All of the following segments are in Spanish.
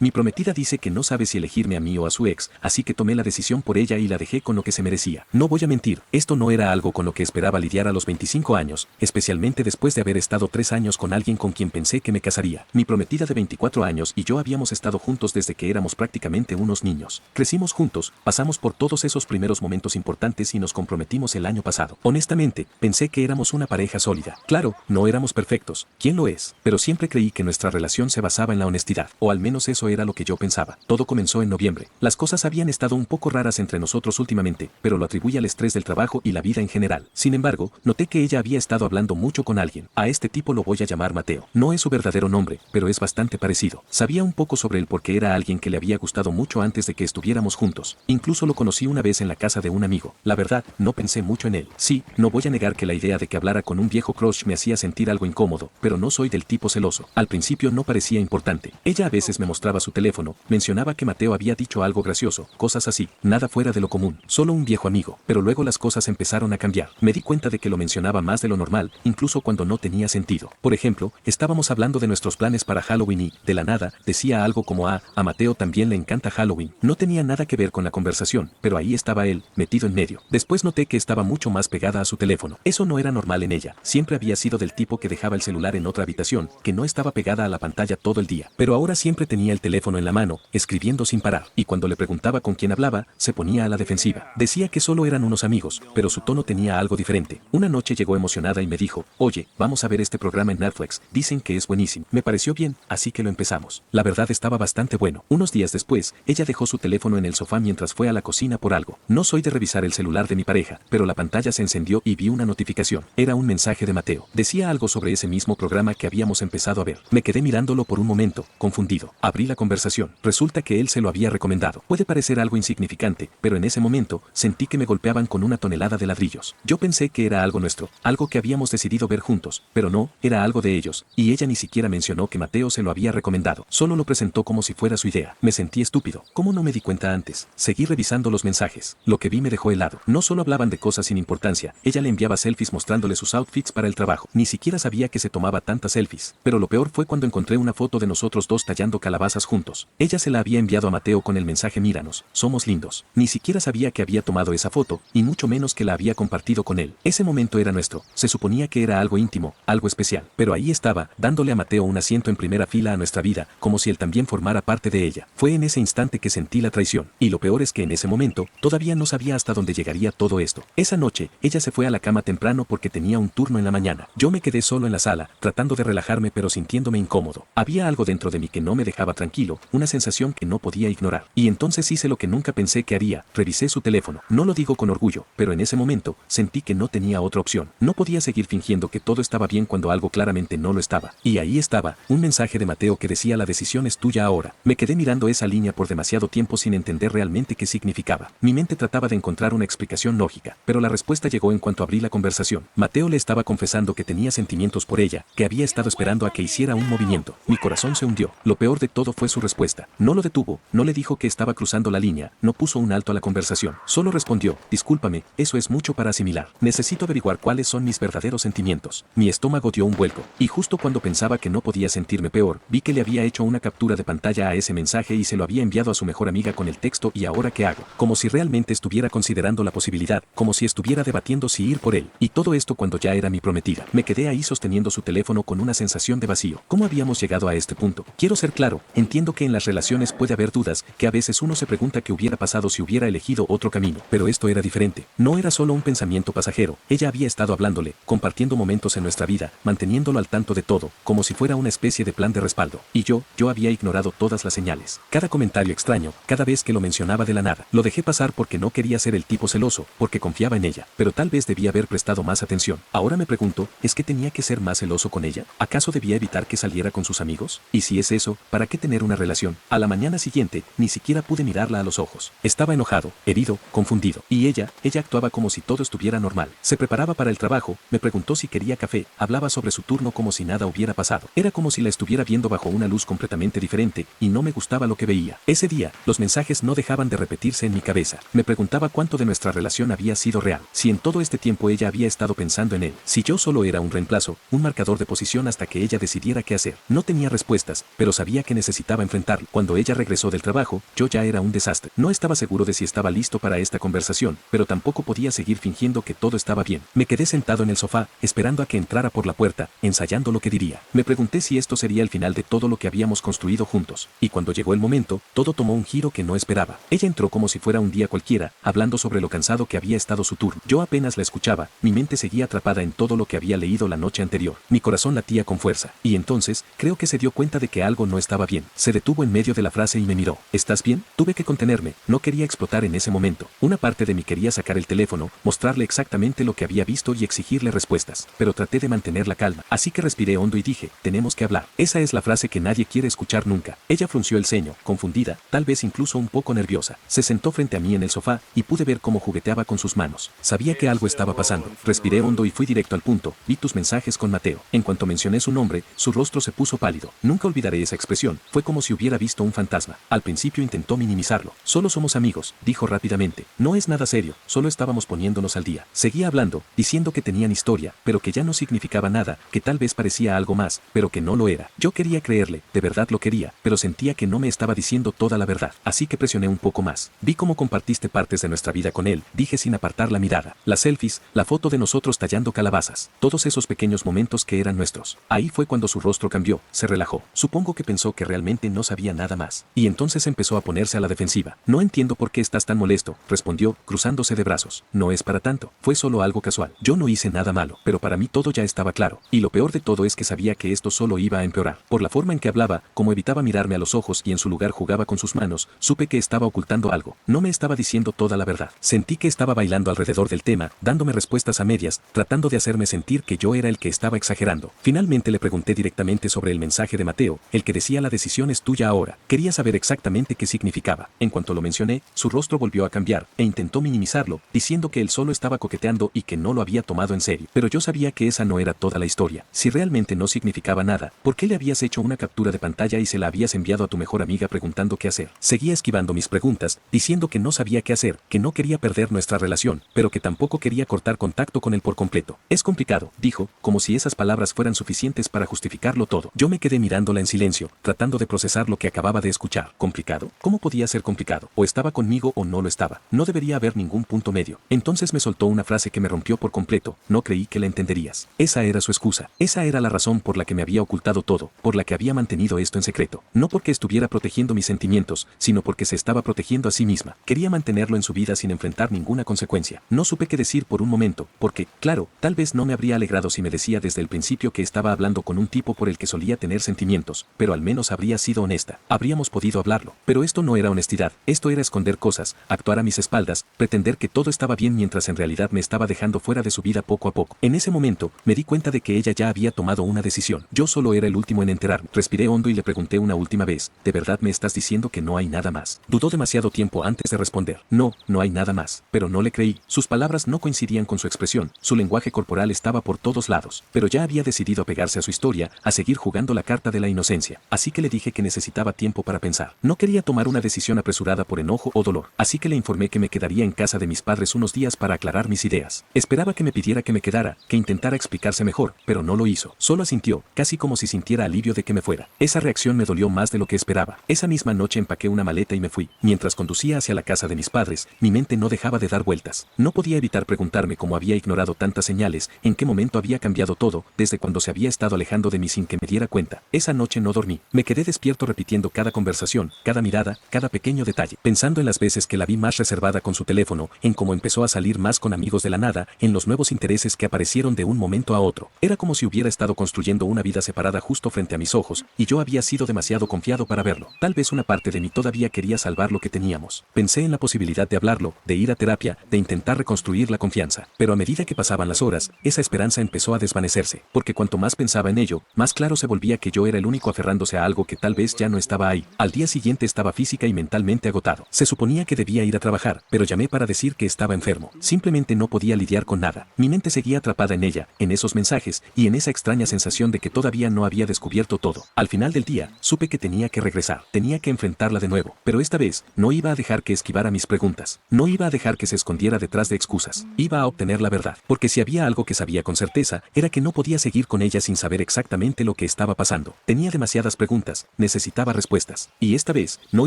Mi prometida dice que no sabe si elegirme a mí o a su ex, así que tomé la decisión por ella y la dejé con lo que se merecía. No voy a mentir, esto no era algo con lo que esperaba lidiar a los 25 años, especialmente después de haber estado 3 años con alguien con quien pensé que me casaría. Mi prometida de 24 años y yo habíamos estado juntos desde que éramos prácticamente unos niños. Crecimos juntos, pasamos por todos esos primeros momentos importantes y nos comprometimos el año pasado. Honestamente, pensé que éramos una pareja sólida. Claro, no éramos perfectos, ¿quién lo es? Pero siempre creí que nuestra relación se basaba en la honestidad, o al menos eso era lo que yo pensaba. Todo comenzó en noviembre. Las cosas habían estado un poco raras entre nosotros últimamente, pero lo atribuí al estrés del trabajo y la vida en general. Sin embargo, noté que ella había estado hablando mucho con alguien. A este tipo lo voy a llamar Mateo. No es su verdadero nombre, pero es bastante parecido. Sabía un poco sobre él porque era alguien que le había gustado mucho antes de que estuviéramos juntos. Incluso lo conocí una vez en la casa de un amigo. La verdad, no pensé mucho en él. Sí, no voy a negar que la idea de que hablara con un viejo crush me hacía sentir algo incómodo, pero no soy del tipo celoso. Al principio no parecía importante. Ella a veces me mostraba su teléfono, mencionaba que Mateo había dicho algo gracioso, cosas así, nada fuera de lo común, solo un viejo amigo, pero luego las cosas empezaron a cambiar. Me di cuenta de que lo mencionaba más de lo normal, incluso cuando no tenía sentido. Por ejemplo, estábamos hablando de nuestros planes para Halloween y, de la nada, decía algo como a Mateo también le encanta Halloween. No tenía nada que ver con la conversación, pero ahí estaba él, metido en medio. Después noté que estaba mucho más pegada a su teléfono. Eso no era normal en ella, siempre había sido del tipo que dejaba el celular en otra habitación, que no estaba pegada a la pantalla todo el día, pero ahora siempre tenía el teléfono en la mano, escribiendo sin parar, y cuando le preguntaba con quién hablaba, se ponía a la defensiva. Decía que solo eran unos amigos, pero su tono tenía algo diferente. Una noche llegó emocionada y me dijo, oye, vamos a ver este programa en Netflix, dicen que es buenísimo. Me pareció bien, así que lo empezamos. La verdad estaba bastante bueno. Unos días después, ella dejó su teléfono en el sofá mientras fue a la cocina por algo. No soy de revisar el celular de mi pareja, pero la pantalla se encendió y vi una notificación. Era un mensaje de Mateo. Decía algo sobre ese mismo programa que habíamos empezado a ver. Me quedé mirándolo por un momento, confundido. Abrí la conversación. Resulta que él se lo había recomendado. Puede parecer algo insignificante, pero en ese momento, sentí que me golpeaban con una tonelada de ladrillos. Yo pensé que era algo nuestro, algo que habíamos decidido ver juntos, pero no, era algo de ellos, y ella ni siquiera mencionó que Mateo se lo había recomendado. Solo lo presentó como si fuera su idea. Me sentí estúpido. ¿Cómo no me di cuenta antes? Seguí revisando los mensajes. Lo que vi me dejó helado. No solo hablaban de cosas sin importancia, ella le enviaba selfies mostrándole sus outfits para el trabajo. Ni siquiera sabía que se tomaba tantas selfies. Pero lo peor fue cuando encontré una foto de nosotros dos tallando calabazas juntos. Ella se la había enviado a Mateo con el mensaje míranos, somos lindos. Ni siquiera sabía que había tomado esa foto, y mucho menos que la había compartido con él. Ese momento era nuestro. Se suponía que era algo íntimo, algo especial. Pero ahí estaba, dándole a Mateo un asiento en primera fila a nuestra vida, como si él también formara parte de ella. Fue en ese instante que sentí la traición. Y lo peor es que en ese momento, todavía no sabía hasta dónde llegaría todo esto. Esa noche, ella se fue a la cama temprano porque tenía un turno en la mañana. Yo me quedé solo en la sala, tratando de relajarme pero sintiéndome incómodo. Había algo dentro de mí que no me dejaba tranquilo, una sensación que no podía ignorar. Y entonces hice lo que nunca pensé que haría, revisé su teléfono. No lo digo con orgullo, pero en ese momento, sentí que no tenía otra opción. No podía seguir fingiendo que todo estaba bien cuando algo claramente no lo estaba. Y ahí estaba, un mensaje de Mateo que decía la decisión es tuya ahora. Me quedé mirando esa línea por demasiado tiempo sin entender realmente qué significaba. Mi mente trataba de encontrar una explicación lógica, pero la respuesta llegó en cuanto abrí la conversación. Mateo le estaba confesando que tenía sentimientos por ella, que había estado esperando a que hiciera un movimiento. Mi corazón se hundió. Lo peor de todo fue su respuesta. No lo detuvo, no le dijo que estaba cruzando la línea, no puso un alto a la conversación. Solo respondió, discúlpame, eso es mucho para asimilar. Necesito averiguar cuáles son mis verdaderos sentimientos. Mi estómago dio un vuelco, y justo cuando pensaba que no podía sentirme peor, vi que le había hecho una captura de pantalla a ese mensaje y se lo había enviado a su mejor amiga con el texto ¿y ahora qué hago? Como si realmente estuviera considerando la posibilidad, como si estuviera debatiendo si ir por él. Y todo esto cuando ya era mi prometida. Me quedé ahí sosteniendo su teléfono con una sensación de vacío. ¿Cómo habíamos llegado a este punto? Quiero ser claro, entiendo que en las relaciones puede haber dudas, que a veces uno se pregunta qué hubiera pasado si hubiera elegido otro camino, pero esto era diferente. No era solo un pensamiento pasajero, ella había estado hablándole, compartiendo momentos en nuestra vida, manteniéndolo al tanto de todo, como si fuera una especie de plan de respaldo. Y yo había ignorado todas las señales. Cada comentario extraño, cada vez que lo mencionaba de la nada, lo dejé pasar porque no quería ser el tipo celoso, porque confiaba en ella, pero tal vez debía haber prestado más atención. Ahora me pregunto, ¿es que tenía que ser más celoso con ella? ¿Acaso debía evitar que saliera con sus amigos? Y si es eso, ¿para qué tener una relación? A la mañana siguiente, ni siquiera pude mirarla a los ojos. Estaba enojado, herido, confundido. Y ella actuaba como si todo estuviera normal. Se preparaba para el trabajo, me preguntó si quería café, hablaba sobre su turno como si nada hubiera pasado. Era como si la estuviera viendo bajo una luz completamente diferente, y no me gustaba lo que veía. Ese día, los mensajes no dejaban de repetirse en mi cabeza. Me preguntaba cuánto de nuestra relación había sido real. Si en todo este tiempo ella había estado pensando en él. Si yo solo era un reemplazo, un marcador de posición hasta que ella decidiera qué hacer. No tenía respuestas, pero sabía que necesitaba necesitaba enfrentarlo. Cuando ella regresó del trabajo, yo ya era un desastre. No estaba seguro de si estaba listo para esta conversación, pero tampoco podía seguir fingiendo que todo estaba bien. Me quedé sentado en el sofá, esperando a que entrara por la puerta, ensayando lo que diría. Me pregunté si esto sería el final de todo lo que habíamos construido juntos, y cuando llegó el momento, todo tomó un giro que no esperaba. Ella entró como si fuera un día cualquiera, hablando sobre lo cansado que había estado su turno. Yo apenas la escuchaba, mi mente seguía atrapada en todo lo que había leído la noche anterior. Mi corazón latía con fuerza, y entonces, creo que se dio cuenta de que algo no estaba bien. Se detuvo en medio de la frase y me miró. ¿Estás bien? Tuve que contenerme, no quería explotar en ese momento. Una parte de mí quería sacar el teléfono, mostrarle exactamente lo que había visto y exigirle respuestas, pero traté de mantener la calma, así que respiré hondo y dije, tenemos que hablar. Esa es la frase que nadie quiere escuchar nunca. Ella frunció el ceño, confundida, tal vez incluso un poco nerviosa. Se sentó frente a mí en el sofá, y pude ver cómo jugueteaba con sus manos. Sabía que algo estaba pasando. Respiré hondo y fui directo al punto. Vi tus mensajes con Mateo. En cuanto mencioné su nombre, su rostro se puso pálido. Nunca olvidaré esa expresión. Fue como si hubiera visto un fantasma. Al principio intentó minimizarlo. Solo somos amigos, dijo rápidamente. No es nada serio, solo estábamos poniéndonos al día. Seguía hablando, diciendo que tenían historia, pero que ya no significaba nada, que tal vez parecía algo más, pero que no lo era. Yo quería creerle, de verdad lo quería, pero sentía que no me estaba diciendo toda la verdad. Así que presioné un poco más. Vi cómo compartiste partes de nuestra vida con él, dije sin apartar la mirada. Las selfies, la foto de nosotros tallando calabazas, todos esos pequeños momentos que eran nuestros. Ahí fue cuando su rostro cambió, se relajó. Supongo que pensó que realmente no sabía nada más. Y entonces empezó a ponerse a la defensiva. No entiendo por qué estás tan molesto, respondió, cruzándose de brazos. No es para tanto, fue solo algo casual. Yo no hice nada malo, pero para mí todo ya estaba claro. Y lo peor de todo es que sabía que esto solo iba a empeorar. Por la forma en que hablaba, como evitaba mirarme a los ojos y en su lugar jugaba con sus manos, supe que estaba ocultando algo. No me estaba diciendo toda la verdad. Sentí que estaba bailando alrededor del tema, dándome respuestas a medias, tratando de hacerme sentir que yo era el que estaba exagerando. Finalmente le pregunté directamente sobre el mensaje de Mateo, el que decía la decisión es tuya ahora. Quería saber exactamente qué significaba. En cuanto lo mencioné, su rostro volvió a cambiar, e intentó minimizarlo, diciendo que él solo estaba coqueteando y que no lo había tomado en serio. Pero yo sabía que esa no era toda la historia. Si realmente no significaba nada, ¿por qué le habías hecho una captura de pantalla y se la habías enviado a tu mejor amiga preguntando qué hacer? Seguía esquivando mis preguntas, diciendo que no sabía qué hacer, que no quería perder nuestra relación, pero que tampoco quería cortar contacto con él por completo. Es complicado, dijo, como si esas palabras fueran suficientes para justificarlo todo. Yo me quedé mirándola en silencio, tratando de procesar lo que acababa de escuchar. ¿Complicado? ¿Cómo podía ser complicado? O estaba conmigo o no lo estaba. No debería haber ningún punto medio. Entonces me soltó una frase que me rompió por completo. No creí que la entenderías. Esa era su excusa. Esa era la razón por la que me había ocultado todo, por la que había mantenido esto en secreto. No porque estuviera protegiendo mis sentimientos, sino porque se estaba protegiendo a sí misma. Quería mantenerlo en su vida sin enfrentar ninguna consecuencia. No supe qué decir por un momento, porque, claro, tal vez no me habría alegrado si me decía desde el principio que estaba hablando con un tipo por el que solía tener sentimientos, pero al menos habría sido honesta. Habríamos podido hablarlo. Pero esto no era honestidad, esto era esconder cosas, actuar a mis espaldas, pretender que todo estaba bien mientras en realidad me estaba dejando fuera de su vida poco a poco. En ese momento, me di cuenta de que ella ya había tomado una decisión. Yo solo era el último en enterarme. Respiré hondo y le pregunté una última vez, ¿de verdad me estás diciendo que no hay nada más? Dudó demasiado tiempo antes de responder. No, no hay nada más. Pero no le creí. Sus palabras no coincidían con su expresión, su lenguaje corporal estaba por todos lados. Pero ya había decidido apegarse a su historia, a seguir jugando la carta de la inocencia. Así que le dije que necesitaba tiempo para pensar. No quería tomar una decisión apresurada por enojo o dolor. Así que le informé que me quedaría en casa de mis padres unos días para aclarar mis ideas. Esperaba que me pidiera que me quedara, que intentara explicarse mejor, pero no lo hizo. Solo asintió, casi como si sintiera alivio de que me fuera. Esa reacción me dolió más de lo que esperaba. Esa misma noche empaqué una maleta y me fui. Mientras conducía hacia la casa de mis padres, mi mente no dejaba de dar vueltas. No podía evitar preguntarme cómo había ignorado tantas señales, en qué momento había cambiado todo, desde cuando se había estado alejando de mí sin que me diera cuenta. Esa noche no dormí. Me quedé despierto repitiendo cada conversación, cada mirada, cada pequeño detalle, pensando en las veces que la vi más reservada con su teléfono, en cómo empezó a salir más con amigos de la nada, en los nuevos intereses que aparecieron de un momento a otro. Era como si hubiera estado construyendo una vida separada justo frente a mis ojos, y yo había sido demasiado confiado para verlo. Tal vez una parte de mí todavía quería salvar lo que teníamos. Pensé en la posibilidad de hablarlo, de ir a terapia, de intentar reconstruir la confianza. Pero a medida que pasaban las horas, esa esperanza empezó a desvanecerse, porque cuanto más pensaba en ello, más claro se volvía que yo era el único aferrándose a algo que tal vez ya no estaba ahí. Al día siguiente estaba física y mentalmente agotado. Se suponía que debía ir a trabajar, pero llamé para decir que estaba enfermo. Simplemente no podía lidiar con nada. Mi mente seguía atrapada en ella, en esos mensajes, y en esa extraña sensación de que todavía no había descubierto todo. Al final del día, supe que tenía que regresar. Tenía que enfrentarla de nuevo. Pero esta vez, no iba a dejar que esquivara mis preguntas. No iba a dejar que se escondiera detrás de excusas. Iba a obtener la verdad. Porque si había algo que sabía con certeza, era que no podía seguir con ella sin saber exactamente lo que estaba pasando. Tenía demasiadas preguntas, necesitaba respuestas. Y esta vez, no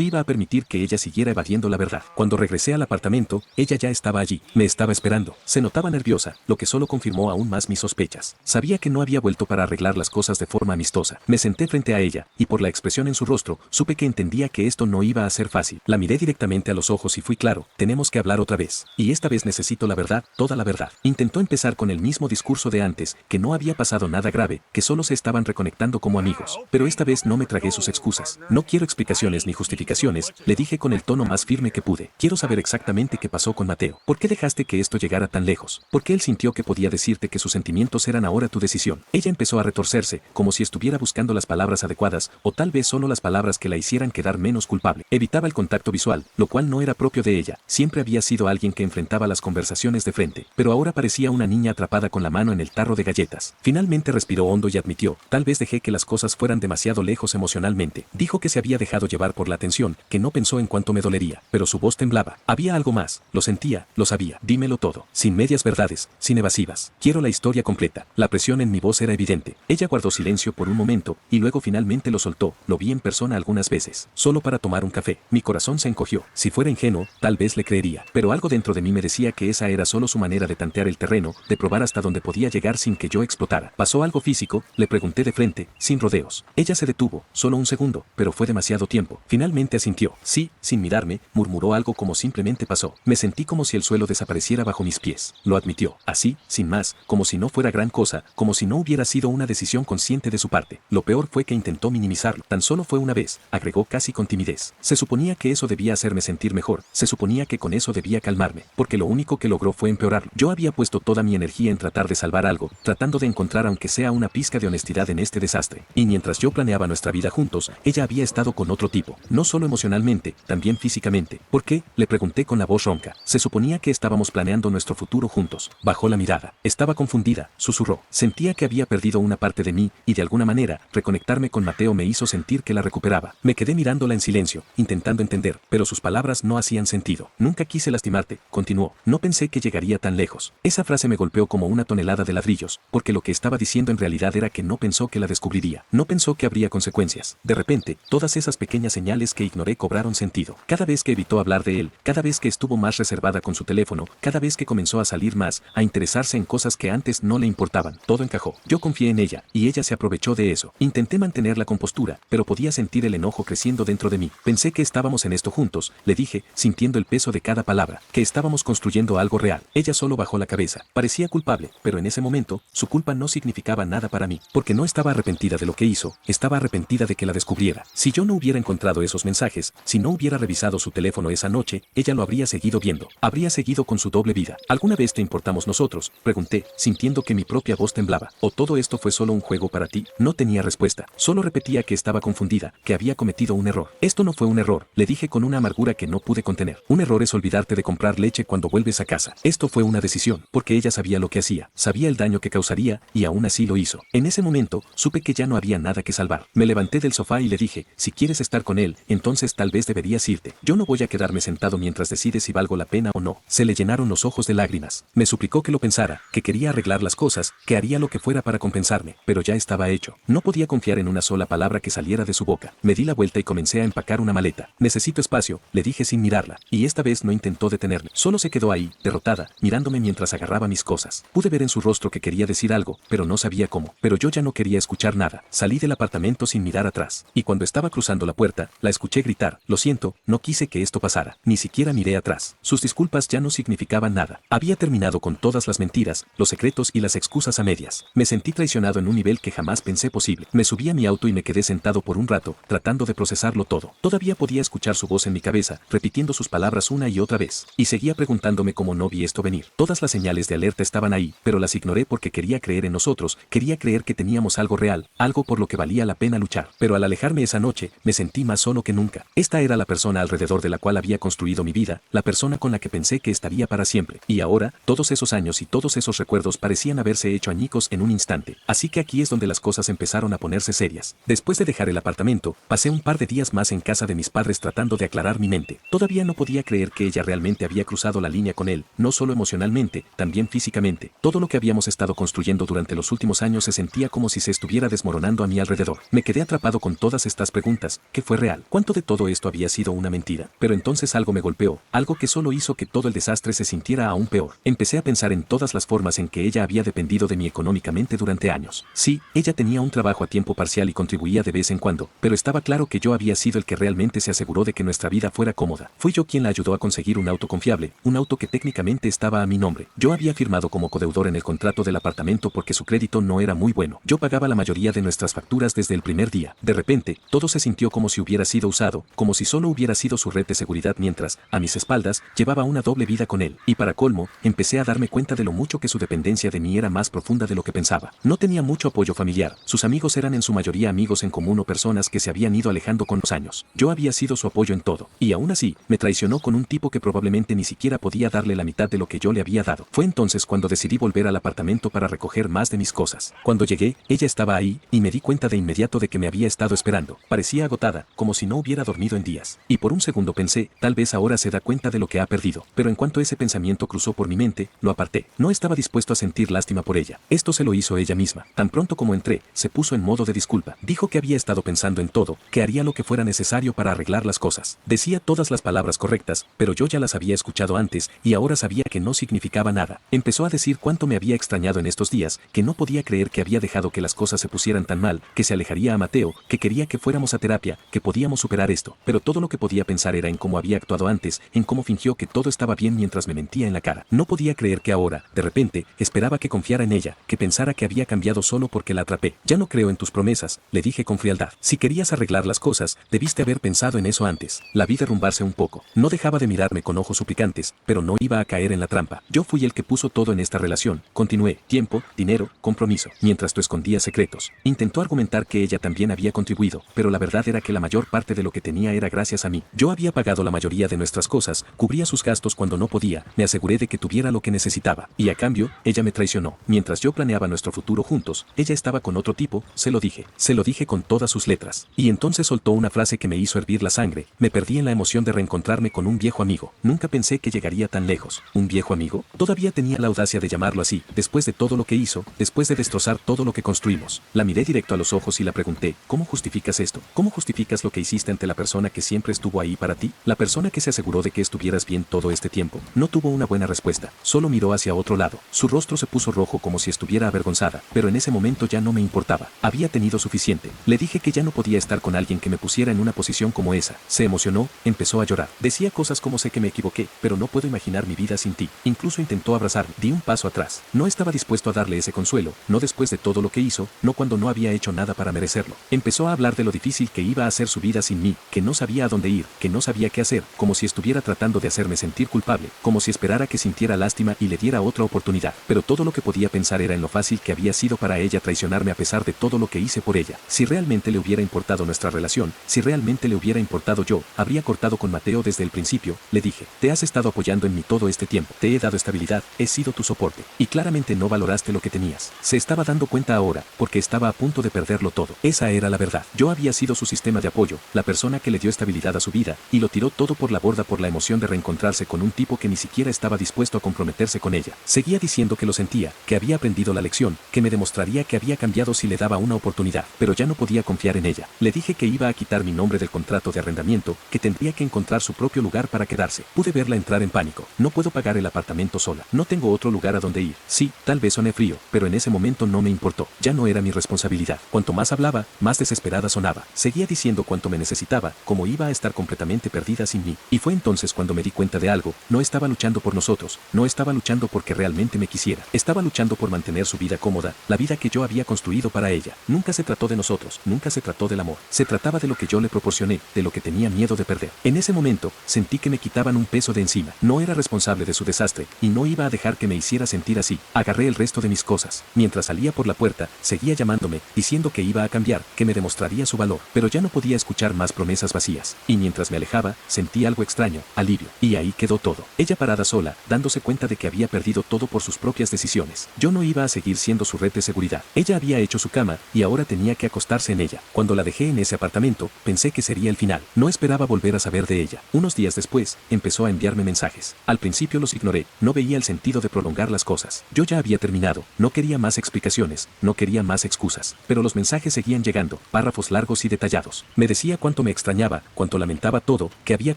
iba a permitir que ella siguiera evadiendo la verdad. Cuando regresé al apartamento, ella ya estaba allí. Me estaba esperando. Se notaba nerviosa, lo que solo confirmó aún más mis sospechas. Sabía que no había vuelto para arreglar las cosas de forma amistosa. Me senté frente a ella, y por la expresión en su rostro, supe que entendía que esto no iba a ser fácil. La miré directamente a los ojos y fui claro: tenemos que hablar otra vez. Y esta vez necesito la verdad, toda la verdad. Intentó empezar con el mismo discurso de antes, que no había pasado nada grave, que solo se estaban reconectando como amigos. Pero esta vez no me tragué sus excusas. No quiero explicaciones ni justificaciones, le dije con el tono más firme que pude. Quiero saber exactamente qué pasó con Mateo. ¿Por qué dejaste que esto llegara tan lejos? ¿Por qué él sintió que podía decirte que sus sentimientos eran ahora tu decisión? Ella empezó a retorcerse, como si estuviera buscando las palabras adecuadas, o tal vez solo las palabras que la hicieran quedar menos culpable. Evitaba el contacto visual, lo cual no era propio de ella. Siempre había sido alguien que enfrentaba las conversaciones de frente, pero ahora parecía una niña atrapada con la mano en el tarro de galletas. Finalmente respiró hondo y admitió: tal vez dejé que las cosas fueran demasiado lejos emocionalmente. Dijo que se había dejado llevar por la tensión, que no pensó en cuánto me dolería, pero su voz temblaba. Había algo más, lo sentía, lo sabía. Dímelo todo, sin medias verdades, sin evasivas. Quiero la historia completa. La presión en mi voz era evidente. Ella guardó silencio por un momento, y luego finalmente lo soltó. Lo vi en persona algunas veces, solo para tomar un café. Mi corazón se encogió. Si fuera ingenuo, tal vez le creería, pero algo dentro de mí me decía que esa era solo su manera de tantear el terreno, de probar hasta dónde podía llegar sin que yo explotara. ¿Pasó algo físico?, le pregunté de frente, sin rodeos. Ella se detuvo, solo un segundo, pero fue demasiado tiempo. Finalmente asintió. Sí, sin mirarme, murmuró algo como simplemente pasó. Me sentí como si el suelo desapareciera bajo mis pies. Lo admitió, así, sin más, como si no fuera gran cosa, como si no hubiera sido una decisión consciente de su parte. Lo peor fue que intentó minimizarlo. Tan solo fue una vez, agregó casi con timidez. Se suponía que eso debía hacerme sentir mejor, se suponía que con eso debía calmarme, porque lo único que logró fue empeorarlo. Yo había puesto toda mi energía en tratar de salvar algo, tratando de encontrar aunque sea una pizca de honestidad en este desastre. Y mientras yo planeaba nuestra vida juntos, ella había estado con otro tipo, no solo emocionalmente, también físicamente. ¿Por qué?, le pregunté con la voz ronca. Se suponía que estábamos planeando nuestro futuro juntos. Bajó la mirada. Estaba confundida, susurró. Sentía que había perdido una parte de mí, y de alguna manera, reconectarme con Mateo me hizo sentir que la recuperaba. Me quedé mirándola en silencio, intentando entender, pero sus palabras no hacían sentido. Nunca quise lastimarte, continuó. No pensé que llegaría tan lejos. Esa frase me golpeó como una tonelada de ladrillos, porque lo que estaba diciendo en realidad era que no pensó que la descubriría. No pensó que habría consecuencias. De repente, todas esas pequeñas señales que ignoré cobraron sentido. Cada vez que evitó hablar de él, cada vez que estuvo más reservada con su teléfono, cada vez que comenzó a salir más, a interesarse en cosas que antes no le importaban, todo encajó. Yo confié en ella, y ella se aprovechó de eso. Intenté mantener la compostura, pero podía sentir el enojo creciendo dentro de mí. Pensé que estábamos en esto juntos, le dije, sintiendo el peso de cada palabra, que estábamos construyendo algo real. Ella solo bajó la cabeza. Parecía culpable, pero en ese momento, su culpa no significaba nada para mí, porque no estaba arrepentida de lo que hizo, estaba arrepentida de que la descubriera. Si yo no hubiera encontrado esos mensajes, si no hubiera revisado su teléfono esa noche, ella lo habría seguido viendo, habría seguido con su doble vida. ¿Alguna vez te importamos nosotros?, pregunté, sintiendo que mi propia voz temblaba. ¿O todo esto fue solo un juego para ti? No tenía respuesta, solo repetía que estaba confundida, que había cometido un error. Esto no fue un error, le dije con una amargura que no pude contener. Un error es olvidarte de comprar leche cuando vuelves a casa. Esto fue una decisión, porque ella sabía lo que hacía, sabía el daño que causaría, y aún así lo hizo. En ese momento, supe que ya no había nada que salvar. Me levanté del sofá y le dije: si quieres estar con él, entonces tal vez deberías irte. Yo no voy a quedarme sentado mientras decides si valgo la pena o no. Se le llenaron los ojos de lágrimas. Me suplicó que lo pensara, que quería arreglar las cosas, que haría lo que fuera para compensarme, pero ya estaba hecho. No podía confiar en una sola palabra que saliera de su boca. Me di la vuelta y comencé a empacar una maleta. Necesito espacio, le dije sin mirarla, y esta vez no intentó detenerme. Solo se quedó ahí, derrotada, mirándome mientras agarraba mis cosas. Pude ver en su rostro que quería decir algo, pero no sabía cómo. Pero yo ya no quería escuchar nada. Salí del apartamento sin mirar atrás, y cuando estaba cruzando la puerta, la escuché gritar: lo siento, no quise que esto pasara. Ni siquiera miré atrás. Sus disculpas ya no significaban nada. Había terminado con todas las mentiras, los secretos y las excusas a medias. Me sentí traicionado en un nivel que jamás pensé posible. Me subí a mi auto y me quedé sentado por un rato, tratando de procesarlo todo. Todavía podía escuchar su voz en mi cabeza, repitiendo sus palabras una y otra vez. Y seguía preguntándome cómo no vi esto venir. Todas las señales de alerta estaban ahí, pero las ignoré porque quería creer en nosotros, quería creer que teníamos algo real, algo por lo que valía la pena luchar. Pero al alejarme esa noche, me sentí más solo que nunca. Esta era la persona alrededor de la cual había construido mi vida, la persona con la que pensé que estaría para siempre. Y ahora, todos esos años y todos esos recuerdos parecían haberse hecho añicos en un instante. Así que aquí es donde las cosas empezaron a ponerse serias. Después de dejar el apartamento, pasé un par de días más en casa de mis padres tratando de aclarar mi mente. Todavía no podía creer que ella realmente había cruzado la línea con él, no solo emocionalmente, también físicamente. Todo lo que habíamos estado construyendo durante los últimos años se sentía como si se estuviera desmoronando a mi alrededor. Me quedé atrapado con todas estas preguntas, ¿qué fue real? ¿Cuánto de todo esto había sido una mentira? Pero entonces algo me golpeó, algo que solo hizo que todo el desastre se sintiera aún peor. Empecé a pensar en todas las formas en que ella había dependido de mí económicamente durante años. Sí, ella tenía un trabajo a tiempo parcial y contribuía de vez en cuando, pero estaba claro que yo había sido el que realmente se aseguró de que nuestra vida fuera cómoda. Fui yo quien la ayudó a conseguir un auto confiable, un auto que técnicamente estaba a mi nombre. Yo había firmado como codeudor en el contrato del apartamento porque su crédito no era muy bueno. Yo pagaba la mayoría de nuestras facturas desde el primer día. De repente, todo se sintió como si hubiera sido usado, como si solo hubiera sido su red de seguridad mientras, a mis espaldas, llevaba una doble vida con él. Y para colmo, empecé a darme cuenta de lo mucho que su dependencia de mí era más profunda de lo que pensaba. No tenía mucho apoyo familiar. Sus amigos eran en su mayoría amigos en común o personas que se habían ido alejando con los años. Yo había sido su apoyo en todo. Y aún así, me traicionó con un tipo que probablemente ni siquiera podía darle la mitad de lo que yo le había dado. Fue entonces cuando decidí volver al apartamento para recoger más de mis cosas. Cuando llegué, ella estaba ahí, y me di cuenta de inmediato de que me había estado esperando. Parecía agotada, como si no hubiera dormido en días. Y por un segundo pensé, tal vez ahora se da cuenta de lo que ha perdido. Pero en cuanto ese pensamiento cruzó por mi mente, lo aparté. No estaba dispuesto a sentir lástima por ella. Esto se lo hizo ella misma. Tan pronto como entré, se puso en modo de disculpa. Dijo que había estado pensando en todo, que haría lo que fuera necesario para arreglar las cosas. Decía todas las palabras correctas, pero yo ya las había escuchado antes, y ahora sabía que no significaba nada. Empezó a decir cuánto me había extrañado en estos días, que no podía creer que había dejado que las cosas se pusieran tan mal, que se alejaría a Mateo, que quería que fuéramos a terapia, que podíamos superar esto. Pero todo lo que podía pensar era en cómo había actuado antes, en cómo fingió que todo estaba bien mientras me mentía en la cara. No podía creer que ahora, de repente, esperaba que confiara en ella, que pensara que había cambiado solo porque la atrapé. Ya no creo en tus promesas, le dije con frialdad. Si querías arreglar las cosas, debiste haber pensado en eso antes. La vi derrumbarse un poco. No dejaba de mirarme con ojos suplicantes, pero no iba a caer en la trampa. Yo fui el que puso todo en esta relación. Continué. Tiempo, dinero, compromiso. Mientras tú escondías secretos. Intentó argumentar que ella también había contribuido, pero la verdad era que la mayor parte de lo que tenía era gracias a mí. Yo había pagado la mayoría de nuestras cosas, cubría sus gastos cuando no podía, me aseguré de que tuviera lo que necesitaba. Y a cambio, ella me traicionó. Mientras yo planeaba nuestro futuro juntos, ella estaba con otro tipo, se lo dije. Se lo dije con todas sus letras. Y entonces soltó una frase que me hizo hervir la sangre. Me perdí en la emoción de reencontrarme con un viejo amigo. Nunca pensé que llegaría tan lejos. ¿Un viejo amigo? Todavía tenía la audacia de llamarlo así, después de todo lo que hizo, después de destrozar todo lo que construimos. La miré directo a los ojos y la pregunté, ¿cómo justificas esto? ¿Cómo justificas lo que hiciste ante la persona que siempre estuvo ahí para ti? La persona que se aseguró de que estuvieras bien todo este tiempo. No tuvo una buena respuesta, solo miró hacia otro lado. Su rostro se puso rojo como si estuviera avergonzada, pero en ese momento ya no me importaba. Había tenido suficiente. Le dije que ya no podía estar con alguien que me pusiera en una posición como esa. Se emocionó, empezó a llorar. Decía cosas como sé que me equivoqué, pero no puedo imaginar mi vida sin ti. Incluso intentó abrazarme. Di un paso atrás. No estaba dispuesto a darle ese consuelo, no después de todo lo que hizo, no cuando no había hecho nada para merecerlo. Empezó a hablar de lo difícil que iba a ser su vida sin mí, que no sabía a dónde ir, que no sabía qué hacer, como si estuviera tratando de hacerme sentir culpable, como si esperara que sintiera lástima y le diera otra oportunidad. Pero todo lo que podía pensar era en lo fácil que había sido para ella traicionarme a pesar de todo lo que hice por ella. Si realmente le hubiera importado nuestra relación, si realmente le hubiera importado yo, habría cortado con Mateo desde el principio. Le dije, te has estado apoyando en mí todo este tiempo, te he dado estabilidad, he sido tu soporte, y claramente no valoraste lo que tenías. Se estaba dando cuenta ahora, porque estaba a punto de perderlo todo. Esa era la verdad. Yo había sido su sistema de apoyo, la persona que le dio estabilidad a su vida, y lo tiró todo por la borda por la emoción de reencontrarse con un tipo que ni siquiera estaba dispuesto a comprometerse con ella. Seguía diciendo que lo sentía, que había aprendido la lección, que me demostraría que había cambiado si le daba una oportunidad, pero ya no podía confiar en ella. Le dije que iba a quitar mi nombre del contrato de arrendamiento, que tendría que encontrar su propio lugar para quedarse. Pude verla entrar en pánico. No puedo pagar el apartamento sola. No tengo otro lugar a donde ir. Sí, tal vez soné frío, pero en ese momento no me importó. Ya no era mi responsabilidad. Cuanto más hablaba, más desesperada sonaba. Seguía diciendo cuánto me necesitaba, cómo iba a estar completamente perdida sin mí. Y fue entonces cuando me di cuenta de algo. No estaba luchando por nosotros, no estaba luchando porque realmente me quisiera. Estaba luchando por mantener su vida cómoda, la vida que yo había construido para ella. Nunca se trató de nosotros, nunca se trató del amor. Se trataba de lo que yo le proporcioné, de lo que tenía miedo de perder. En ese momento, sentí que me quitaban un peso de encima. No era responsable de su desastre, y no iba a dejar que me hiciera sentir así. Agarré el resto de mis cosas. Mientras salía por la puerta, seguía llamándome, diciendo que iba a cambiar, que me demostraría su valor, pero ya no podía escuchar más promesas vacías. Y mientras me alejaba, sentí algo extraño, alivio. Y ahí quedó todo. Ella parada sola, dándose cuenta de que había perdido todo por sus propias decisiones. Yo no iba a seguir siendo su red de seguridad. Ella había hecho su cama, y ahora tenía que acostarse en ella. Cuando la dejé en ese apartamento, pensé que sería el final. No esperaba volver a saber de ella. Unos días después, empezó a enviarme mensajes. Al principio los ignoré, no veía el sentido de prolongar las cosas. Yo ya había terminado, no quería más explicaciones, no quería más excusas. Pero los mensajes seguían llegando, párrafos largos y detallados. Me decía cuánto me extrañaba, cuánto lamentaba todo, que había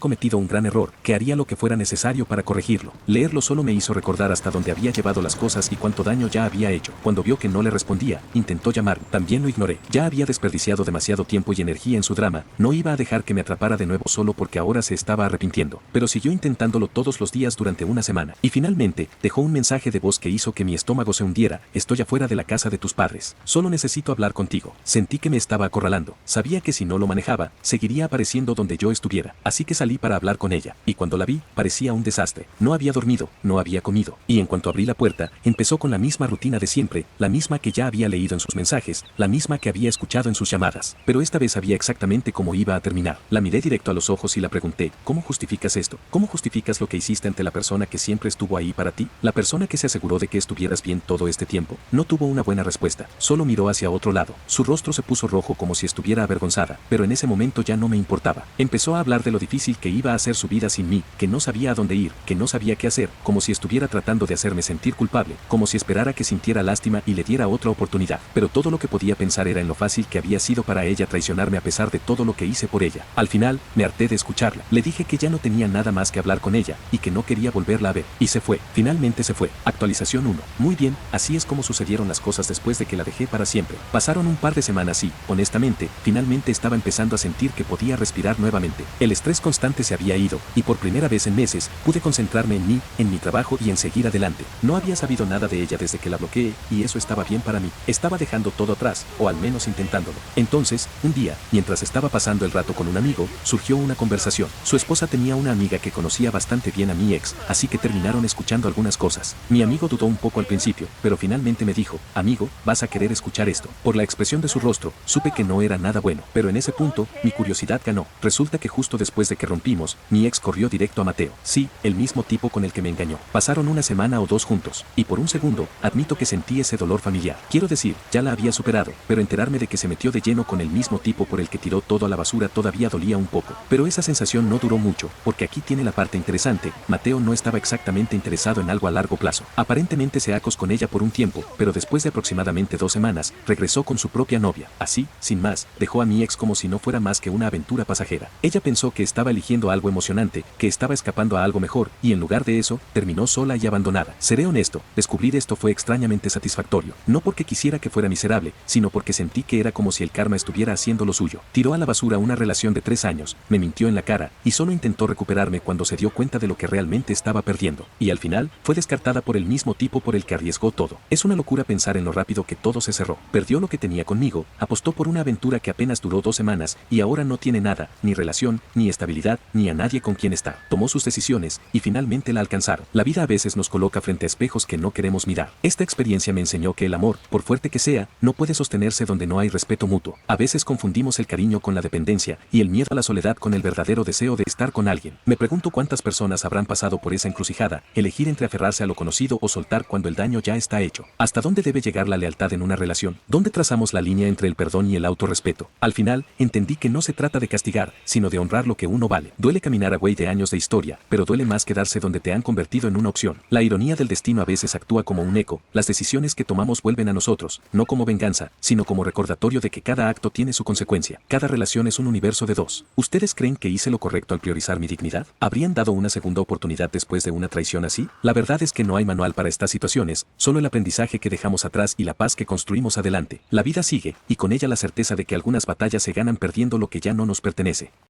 cometido un gran error, que haría lo que fuera necesario para corregirlo. Leerlo solo me hizo recordar hasta dónde había llevado las cosas y cuánto daño ya había hecho. Cuando vio que no le respondía, intentó llamar, también lo ignoré. Ya había desperdiciado demasiado tiempo y energía en su drama, no iba a dejar que me atrapara de nuevo solo porque ahora se estaba arrepintiendo. Pero siguió intentándolo todos los días durante una semana. Y finalmente, dejó un mensaje de voz que hizo que mi estómago se hundiera. Estoy afuera de la casa de tus padres. Solo necesito hablar contigo. Sentí que me estaba acorralando. Sabía que si no lo manejaba, seguiría apareciendo donde yo estuviera. Así que salí para hablar con ella. Y cuando la vi, parecía un desastre. No había dormido, no había comido. Y en cuanto abrí la puerta, empezó con la misma rutina de siempre, la misma que ya había leído en sus mensajes, la misma que había escuchado en sus llamadas. Pero esta vez sabía exactamente cómo iba a terminar. La miré directo a los ojos y la pregunté, ¿cómo justificas esto? ¿Cómo justificas lo que hiciste ante la persona que siempre estuvo ahí para ti? La persona que se aseguró de que estuvieras bien todo este tiempo. No tuvo una buena respuesta, solo miró hacia otro lado. Su rostro se puso rojo como si estuviera avergonzada, pero en ese momento ya no me importaba. Empezó a hablar de lo difícil que iba a ser su vida sin mí, que no sabía a dónde ir, que no sabía qué hacer, como si estuviera tratando de hacerme sentir culpable, como si esperara que sintiera lástima y le diera otra oportunidad. Pero todo lo que podía pensar era en lo fácil que había sido para ella traicionarme a pesar de todo lo que hice por ella. Al final, me harté de escucharla. Le dije que ya no tenía nada más que hablar con ella y que no quería volverla a ver. Y se fue. Finalmente se fue. Actualización 1. Muy bien, así es como sucedieron las cosas después de que la dejé para siempre. Pasaron un par de semanas y, honestamente, finalmente estaba empezando a sentir que podía respirar nuevamente. El estrés constante se había ido, y por primera vez en meses, pude concentrarme en mí, en mi trabajo y en seguir adelante. No había sabido nada de ella desde que la bloqueé, y eso estaba bien para mí. Estaba dejando todo atrás, o al menos intentándolo. Entonces, un día, mientras estaba pasando el rato con un amigo, surgió una conversación. Su esposa tenía una amiga que conocía bastante bien a mi ex, así que terminaron escuchando algunas cosas. Mi amigo dudó un poco al principio, pero finalmente me dijo, amigo, vas a querer escuchar esto. Por la expresión de su rostro, supe que no era nada bueno, pero en ese punto, mi curiosidad ganó. Resulta que justo después de que rompimos, mi ex corrió directo a Mateo. Sí, el mismo tipo con el que me engañó. Pasaron una semana o dos juntos, y por un segundo, admito que sentí ese dolor familiar. Quiero decir, ya la había superado, pero enterarme de que se metió de lleno con el mismo tipo por el que tiró todo a la basura todavía dolía un poco. Pero esa sensación no duró mucho, porque aquí tiene la parte interesante. Mateo no estaba exactamente interesado en algo a largo plazo. Aparentemente se acostó con ella por un tiempo, pero después de aproximadamente 2 semanas, regresó con su propia novia. Así, sin más, dejó a mi ex como si no fuera más que una aventura pasajera. Ella pensó que estaba eligiendo algo emocionante, que estaba escapando a algo mejor, y en lugar de eso, terminó sola y abandonada. Seré honesto, descubrir esto fue extrañamente satisfactorio. No porque quisiera que fuera miserable, sino porque sentí que era como si el karma estuviera haciendo lo suyo. Tiró a la basura una relación de 3 años, me mintió en la cara, y solo intentó recuperarme cuando se dio cuenta de lo que realmente estaba perdiendo. Y al final, fue descartada por el mismo tipo por el que arriesgó todo. Es una locura pensar en lo rápido que todo se cerró. Perdió lo que tenía conmigo, apostó por una aventura que apenas duró 2 semanas, y ahora no tiene nada, ni relación, ni estabilidad, ni a nadie con quien estar. Tomó sus decisiones, y finalmente la alcanzaron. La vida a veces nos coloca frente a espejos que no queremos mirar. Esta experiencia me enseñó que el amor, por fuerte que sea, no puede sostenerse donde no hay respeto mutuo. A veces confundimos el cariño con la dependencia, y el miedo a la soledad con el verdadero deseo de estar con alguien. Me pregunto cuántas personas habrán pasado por esa encrucijada, elegir entre aferrarse a lo conocido o soltar cuando el daño ya está hecho. ¿Hasta dónde debe llegar la lealtad en una relación? ¿Dónde trazamos la línea entre el perdón y el autorrespeto? Al final, entendí que no se trata de castigar, sino de honrar lo que uno vale. Duele caminar a güey de años de historia, pero duele más quedarse donde te han convertido en una opción. La ironía del destino a veces actúa como un eco. Las decisiones que tomamos vuelven a nosotros, no como venganza, sino como recordatorio de que cada acto tiene su consecuencia. Cada relación es un universo de dos. ¿Ustedes creen que hice lo correcto al priorizar mi dignidad? ¿Habrían dado una segunda oportunidad después de una traición así? La verdad es que no hay manual para estas situaciones, solo el aprendizaje que dejamos atrás y la paz que construimos adelante. La vida sigue, y con ella la certeza de que algunas batallas se ganan perdiendo lo que ya no nos pertenece.